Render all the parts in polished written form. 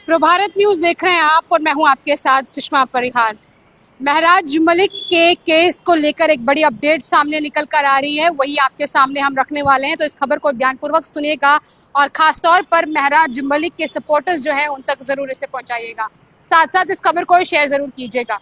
प्रभारत news देख रहे हैं आप और मैं हूं आपके साथ सुषमा परिहार। महराज मलिक के केस को लेकर एक बड़ी अपडेट सामने निकल कर आ रही है, वही आपके सामने हम रखने वाले हैं, तो इस खबर को ध्यानपूर्वक सुनिएगा और खासतौर पर महराज मलिक के सपोर्टर्स जो हैं उन तक जरूर इसे पहुंचाइएगा। साथ साथ इस खबर को शेयर जरूर कीजिएगा।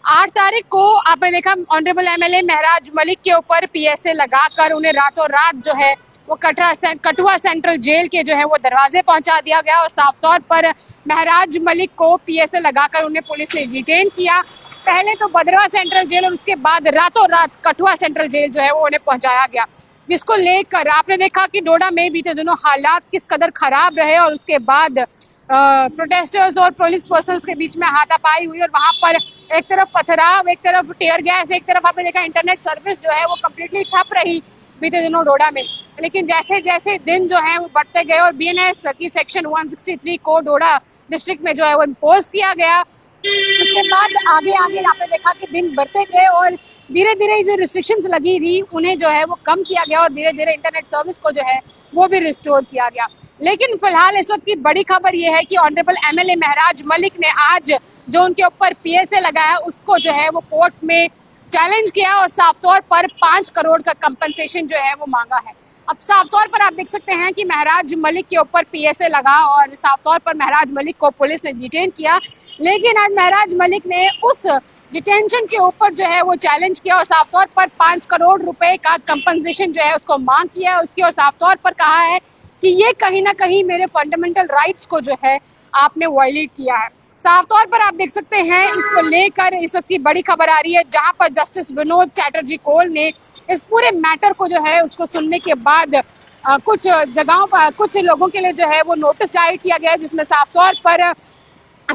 8 तारीख को आपने देखा ऑनरेबल एमएलए महराज मलिक के ऊपर पीएसए लगाकर उन्हें रातों रात जो है वो कठुआ सेंट्रल जेल के जो है वो दरवाजे पहुंचा दिया गया और साफ तौर पर महराज मलिक को पीएसए लगाकर उन्हें पुलिस ने डिटेन किया। पहले तो बदरवा सेंट्रल जेल और उसके बाद रातों रात कठुआ सेंट्रल जेल जो है वो उन्हें पहुंचाया गया, जिसको लेकर आपने देखा कि डोडा में बीते दिनों हालात किस कदर खराब रहे और उसके बाद प्रोटेस्टर्स और पुलिस पर्सनल्स के बीच में हाथापाई हुई और वहां पर एक तरफ पथराव, एक तरफ टीयर गैस, एक तरफ आपने देखा इंटरनेट सर्विस जो है वो कम्प्लीटली ठप रही बीते दिनों डोडा में। लेकिन जैसे जैसे दिन जो है वो बढ़ते गए और बीएनएस की सेक्शन 163 को डोडा डिस्ट्रिक्ट में जो है वो इम्पोज किया गया, उसके बाद आगे आगे आपने देखा कि दिन बढ़ते गए और धीरे धीरे जो रिस्ट्रिक्शंस लगी थी उन्हें जो है वो कम किया गया और धीरे धीरे इंटरनेट सर्विस को जो है वो भी रिस्टोर किया गया। लेकिन फिलहाल इस वक्त की बड़ी खबर ये है कि ऑनरेबल एमएलए महराज मलिक ने आज जो उनके ऊपर पीएसए लगाया उसको जो है वो कोर्ट में चैलेंज किया और साफ तौर पर 5 करोड़ का कंपनसेशन जो है वो मांगा है। अब साफ तौर पर आप देख सकते हैं कि महराज मलिक के ऊपर पीएसए लगा और साफ तौर पर महराज मलिक को पुलिस ने डिटेन किया, लेकिन आज महराज मलिक ने उस डिटेंशन के ऊपर जो है वो चैलेंज किया और साफ तौर पर 5 करोड़ रुपए का कंपनसेशन जो है उसको मांग किया है उसकी और साफ तौर पर कहा है कि ये कहीं ना कहीं मेरे फंडामेंटल राइट्स को जो है आपने वायलेट किया है। साफ तौर पर आप देख सकते हैं इसको लेकर इस वक्त की बड़ी खबर आ रही है, जहां पर जस्टिस विनोद चैटर्जी कोल ने इस पूरे मैटर को जो है उसको सुनने के बाद कुछ जगहों पर कुछ लोगों के लिए जो है वो नोटिस जारी किया गया है, जिसमें साफ तौर पर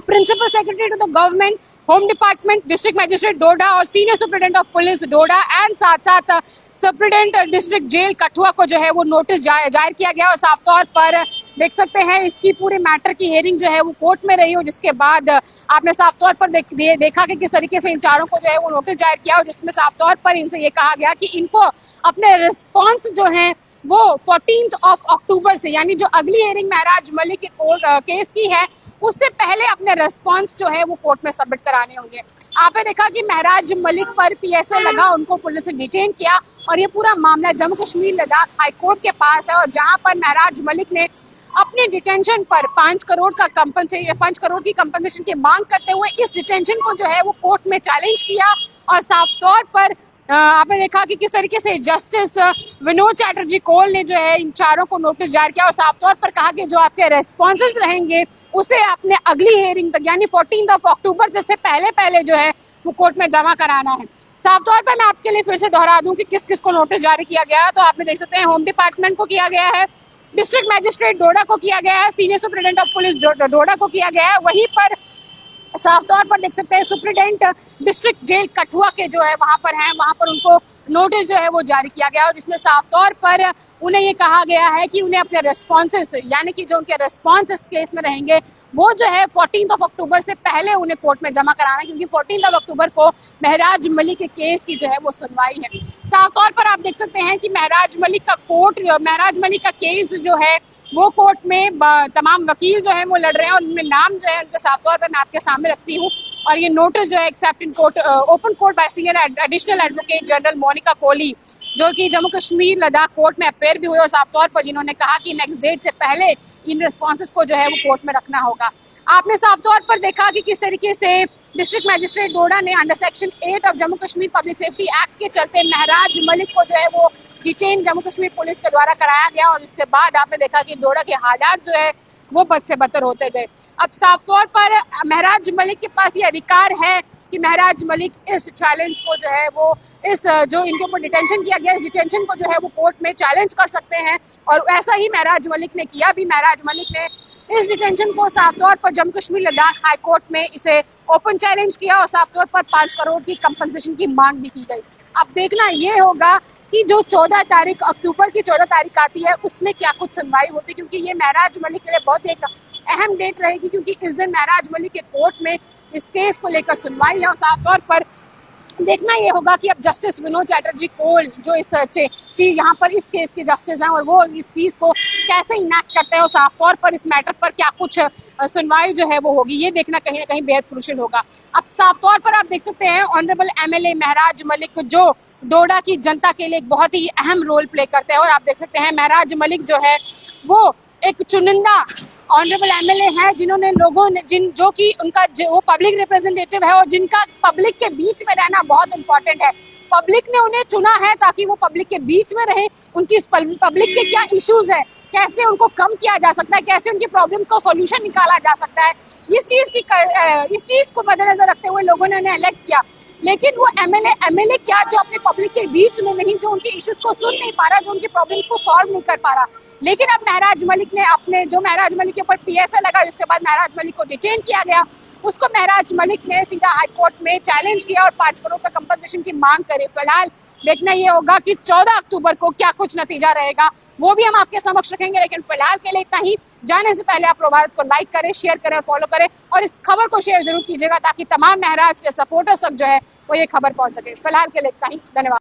principal secretary to the government, home department, district magistrate Doda और senior superintendent of police Doda and साथ साथ सुप्रिटेंडेंट डिस्ट्रिक्ट जेल कठुआ को जो है वो नोटिस जाहिर किया गया और साफ तौर पर देख सकते हैं इसकी पूरे मैटर की हियरिंग जो है वो कोर्ट में रही हो, जिसके बाद आपने साफ तौर पर देखा कि किस तरीके से इन चारों को जो है वो नोटिस जाहिर किया और जिसमें साफ तौर पर इनसे ये कहा गया कि इनको अपने रिस्पॉन्स जो है वो 14 अक्टूबर से, यानी जो अगली हियरिंग महराज मलिक के केस की है उससे पहले अपने रेस्पॉन्स जो है वो कोर्ट में सबमिट कराने होंगे। आपने देखा कि महराज मलिक पर पीएसए लगा, उनको पुलिस ने डिटेन किया और ये पूरा मामला जम्मू कश्मीर लद्दाख हाई कोर्ट के पास है और जहां पर महराज मलिक ने अपने डिटेंशन पर 5 करोड़ की कंपनसेशन की मांग करते हुए इस डिटेंशन को जो है वो कोर्ट में चैलेंज किया और साफ तौर पर आपने देखा कि किस तरीके से जस्टिस विनोद चैटर्जी कोल ने जो है इन चारों को नोटिस जारी किया और साफ तौर पर कहा कि जो आपके रेस्पॉन्सेज रहेंगे उसे आपने अगली हियरिंग तक यानी 14 अक्टूबर से पहले जो है वो कोर्ट में जमा कराना है। साफ तौर पर मैं आपके लिए फिर से दोहरा दूं कि किस किस को नोटिस जारी किया गया है, तो आपने देख सकते हैं होम डिपार्टमेंट को किया गया है, डिस्ट्रिक्ट मजिस्ट्रेट डोडा को किया गया है, सीनियर सुप्रिटेंडेंट ऑफ पुलिस डोडा को किया गया है, वहीं पर साफ तौर पर देख सकते हैं सुप्रिटेंडेंट डिस्ट्रिक्ट जेल कठुआ के जो है वहां पर उनको नोटिस जो है वो जारी किया गया और जिसमें साफ तौर पर उन्हें ये कहा गया है कि उन्हें अपने रेस्पॉन्सेस यानी कि जो उनके रेस्पॉन्स इस केस में रहेंगे वो जो है 14 अक्टूबर से पहले उन्हें कोर्ट में जमा कराना है, क्योंकि 14 अक्टूबर को महराज मलिक के केस की जो है वो सुनवाई है। साफ तौर पर आप देख सकते हैं कि महराज मलिक का केस जो है वो कोर्ट में तमाम वकील जो है वो लड़ रहे हैं और उनमें नाम जो है उनके साफ तौर पर मैं आपके सामने रखती हूँ और ये नोटिस जो है except in court open court by senior additional advocate general Monika Kohli, जो कि जम्मू कश्मीर लद्दाख कोर्ट में अपेयर भी हुए और साफ तौर पर जिन्होंने कहा कि नेक्स्ट डेट से पहले इन रिस्पॉन्सेज को जो है वो कोर्ट में रखना होगा। आपने साफ तौर पर देखा कि किस तरीके से डिस्ट्रिक्ट मजिस्ट्रेट डोडा ने under section 8 of Jammu Kashmir public safety act के चलते महराज मलिक को जो है वो डिटेन जम्मू कश्मीर पुलिस के द्वारा कराया गया और इसके बाद आपने देखा कि डोडा के हालात जो है वो बद से बदतर होते गए। अब साफ तौर पर महराज मलिक के पास ये अधिकार है कि महराज मलिक इस चैलेंज को जो है वो इस जो इनके ऊपर डिटेंशन किया गया इस डिटेंशन को जो है वो कोर्ट में चैलेंज कर सकते हैं और ऐसा ही महराज मलिक ने किया भी। महराज मलिक ने इस डिटेंशन को साफ तौर पर जम्मू कश्मीर लद्दाख हाई कोर्ट में इसे ओपन चैलेंज किया और साफ तौर पर 5 करोड़ की कंपनसेशन की मांग भी की गई। अब देखना ये होगा कि जो 14 तारीख अक्टूबर की 14 तारीख आती है उसमें क्या कुछ सुनवाई होती है, क्योंकि ये महराज मलिक के लिए बहुत एक अहम डेट रहेगी, क्योंकि इस दिन महराज मलिक के कोर्ट में इस केस को लेकर सुनवाई है और साफ तौर पर देखना ये होगा कि अब जस्टिस विनोद चैटर्जी कोल जो इस यहाँ पर इस केस के जस्टिस हैं और वो इस चीज को कैसे इनैक्ट करते हैं और साफ तौर पर इस मैटर पर क्या कुछ सुनवाई जो है वो होगी, ये देखना कहीं ना कहीं बेहद क्रूशियल होगा। अब साफ तौर पर आप देख सकते हैं ऑनरेबल एमएलए महराज मलिक जो डोडा की जनता के लिए एक बहुत ही अहम रोल प्ले करते हैं और आप देख सकते हैं महराज मलिक जो है वो एक चुनिंदा ऑनरेबल एमएलए है जिन्होंने लोगों ने जो कि उनका वो पब्लिक रिप्रेजेंटेटिव है और जिनका पब्लिक के बीच में रहना बहुत इंपॉर्टेंट है। पब्लिक ने उन्हें चुना है ताकि वो पब्लिक के बीच में रहे, उनकी पब्लिक के क्या इश्यूज है, कैसे उनको कम किया जा सकता है, कैसे उनकी प्रॉब्लम्स को सॉल्यूशन निकाला जा सकता है, इस चीज को मद्देनजर रखते हुए लोगों ने उन्हें इलेक्ट किया। लेकिन वो एमएलए क्या जो अपने पब्लिक के बीच में नहीं, जो उनके इश्यूज को सुन नहीं पा रहा, जो उनकी प्रॉब्लम को सॉल्व नहीं कर पा रहा। लेकिन अब महराज मलिक ने महराज मलिक के ऊपर पीएसए लगा जिसके बाद महराज मलिक को डिटेन किया गया, उसको महराज मलिक ने सीधा हाईकोर्ट में चैलेंज किया और 5 करोड़ का कंपनसेशन की मांग करे। फिलहाल देखना ये होगा कि 14 अक्टूबर को क्या कुछ नतीजा रहेगा, वो भी हम आपके समक्ष रखेंगे। लेकिन फिलहाल के लिए इतना ही। जाने से पहले आप प्रभारत को लाइक करें, शेयर करें और फॉलो करें और इस खबर को शेयर जरूर कीजिएगा ताकि तमाम महराज के सपोर्टर्स तक जो है वो ये खबर पहुंच सके। फिलहाल के लिए इतना ही। धन्यवाद।